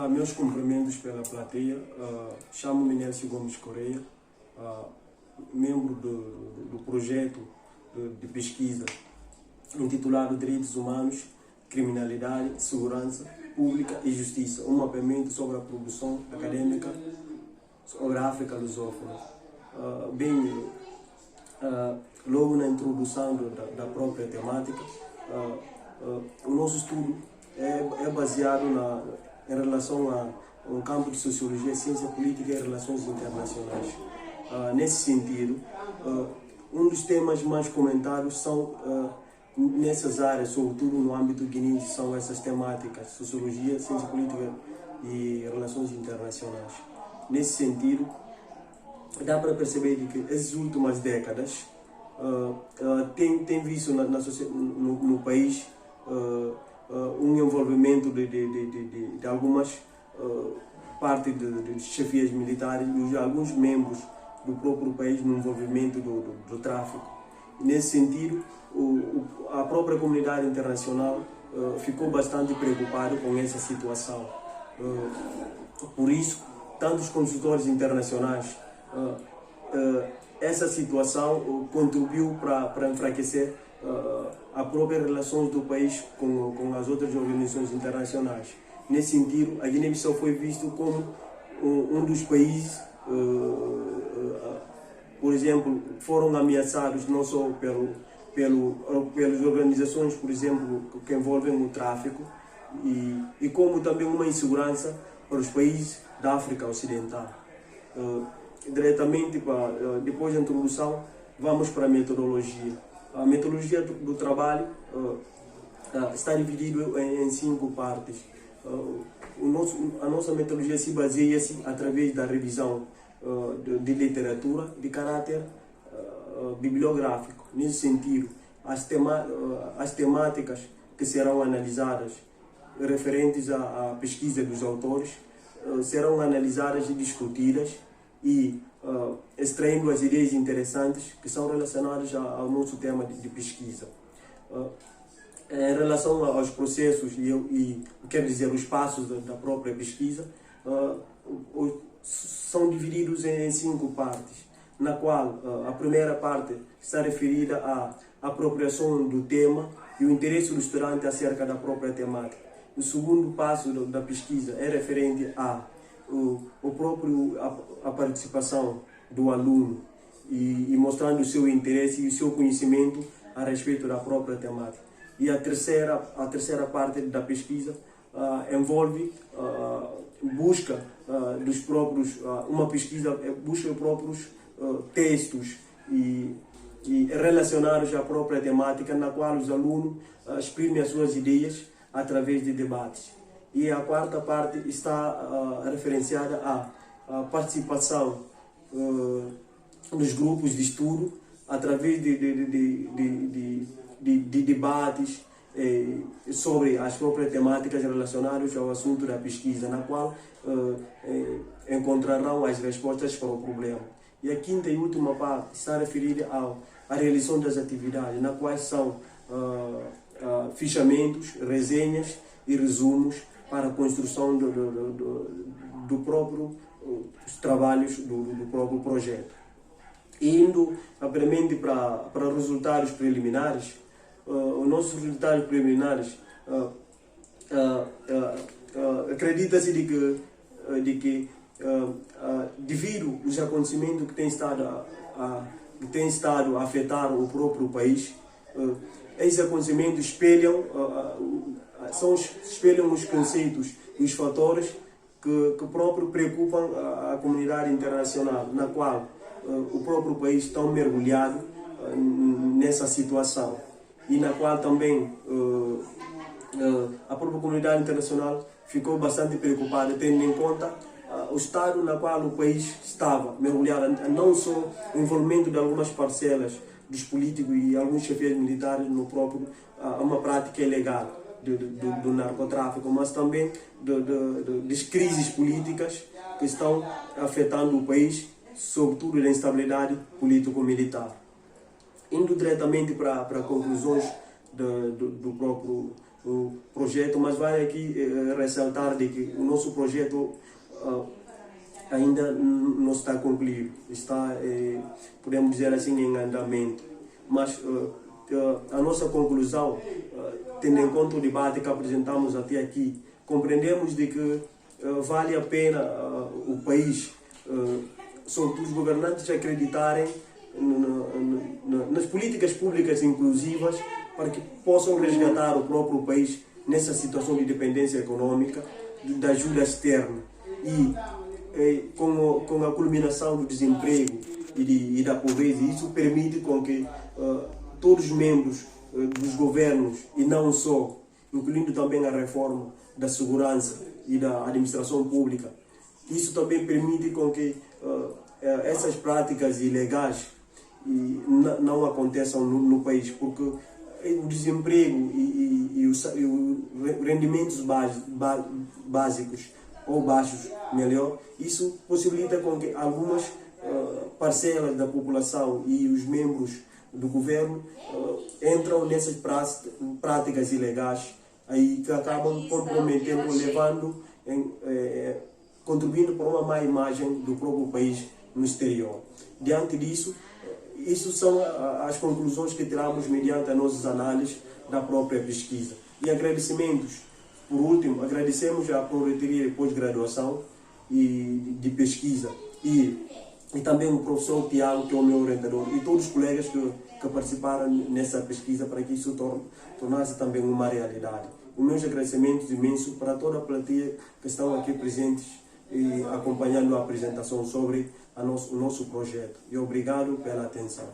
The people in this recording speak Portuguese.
Meus cumprimentos pela plateia. Chamo-me Nelson Gomes Correia, membro do projeto de pesquisa intitulado Direitos Humanos, Criminalidade, Segurança Pública e Justiça, um mapeamento sobre a produção acadêmica sobre a África lusófona. Logo na introdução da própria temática, o nosso estudo é baseado em relação a um campo de Sociologia, Ciência Política e Relações Internacionais. Nesse sentido, um dos temas mais comentados são nessas áreas, sobretudo no âmbito guineense, são essas temáticas: Sociologia, Ciência Política e Relações Internacionais. Nesse sentido, dá para perceber que essas últimas décadas tem visto no país um envolvimento de algumas partes de chefias militares e de alguns membros do próprio país no envolvimento do tráfico. E nesse sentido, a própria comunidade internacional ficou bastante preocupada com essa situação. Por isso, tantos consultores internacionais, essa situação contribuiu para enfraquecer a própria relações do país com as outras organizações internacionais. Nesse sentido, a Guiné-Bissau foi visto como um dos países, por exemplo, foram ameaçados não só pelas organizações, por exemplo, que envolvem o tráfico, e como também uma insegurança para os países da África Ocidental. Diretamente, depois da introdução, vamos para a metodologia. A metodologia do trabalho está dividida em 5 partes. A nossa metodologia se baseia-se através da revisão de literatura de caráter bibliográfico. Nesse sentido, as temáticas que serão analisadas referentes à pesquisa dos autores serão analisadas e discutidas e extraindo as ideias interessantes que são relacionadas ao nosso tema de pesquisa. Em relação aos processos e quer dizer, os passos da própria pesquisa, são divididos em 5 partes, na qual a primeira parte está referida à apropriação do tema e o interesse do estudante acerca da própria temática. O segundo passo da pesquisa é referente a participação do aluno e mostrando o seu interesse e o seu conhecimento a respeito da própria temática. E a terceira parte da pesquisa envolve busca dos próprios, uma pesquisa busca os próprios textos e relacionados à própria temática, na qual os alunos exprimem as suas ideias através de debates. E a quarta parte está referenciada à participação dos grupos de estudo através de debates sobre as próprias temáticas relacionadas ao assunto da pesquisa, na qual encontrarão as respostas para o problema. E a quinta e última parte está referida à realização das atividades, na quais são fichamentos, resenhas e resumos para a construção do próprio trabalhos do próprio projeto. Indo rapidamente para resultados preliminares, os nossos resultados preliminares acredita-se de que devido aos acontecimentos que têm estado a afetar o próprio país, esses acontecimentos espelham os conceitos e os fatores que próprio preocupam a comunidade internacional, na qual o próprio país está mergulhado nessa situação e na qual também a própria comunidade internacional ficou bastante preocupada, tendo em conta o estado na qual o país estava mergulhado, não só o envolvimento de algumas parcelas dos políticos e alguns chefes militares no próprio uma prática ilegal do narcotráfico, mas também das crises políticas que estão afetando o país, sobretudo da instabilidade político-militar. Indo diretamente para conclusões projeto, mas vale aqui ressaltar de que o nosso projeto ainda não está concluído, está, podemos dizer assim, em andamento. Mas a nossa conclusão, tendo em conta o debate que apresentamos até aqui, compreendemos de que vale a pena o país, sobretudo os governantes, acreditarem nas políticas públicas inclusivas para que possam resgatar o próprio país nessa situação de dependência econômica, da ajuda externa. E com a culminação do desemprego e da pobreza, isso permite com que todos os membros dos governos, e não só, incluindo também a reforma da segurança e da administração pública, isso também permite com que essas práticas ilegais não aconteçam no país, porque o desemprego e os rendimentos básicos ou baixos, melhor, isso possibilita com que algumas parcelas da população e os membros do governo entram nessas práticas ilegais aí que acabam comprometendo, contribuindo para uma má imagem do próprio país no exterior. Diante disso, isso são as conclusões que tiramos mediante as nossas análises da própria pesquisa. E agradecimentos, por último, agradecemos à Pró-Reitoria de Pós-Graduação e de Pesquisa e também o professor Tiago, que é o meu orientador, e todos os colegas que participaram nessa pesquisa para que isso tornasse também uma realidade. Os meus agradecimentos imensos para toda a plateia que estão aqui presentes e acompanhando a apresentação sobre o nosso projeto. E obrigado pela atenção.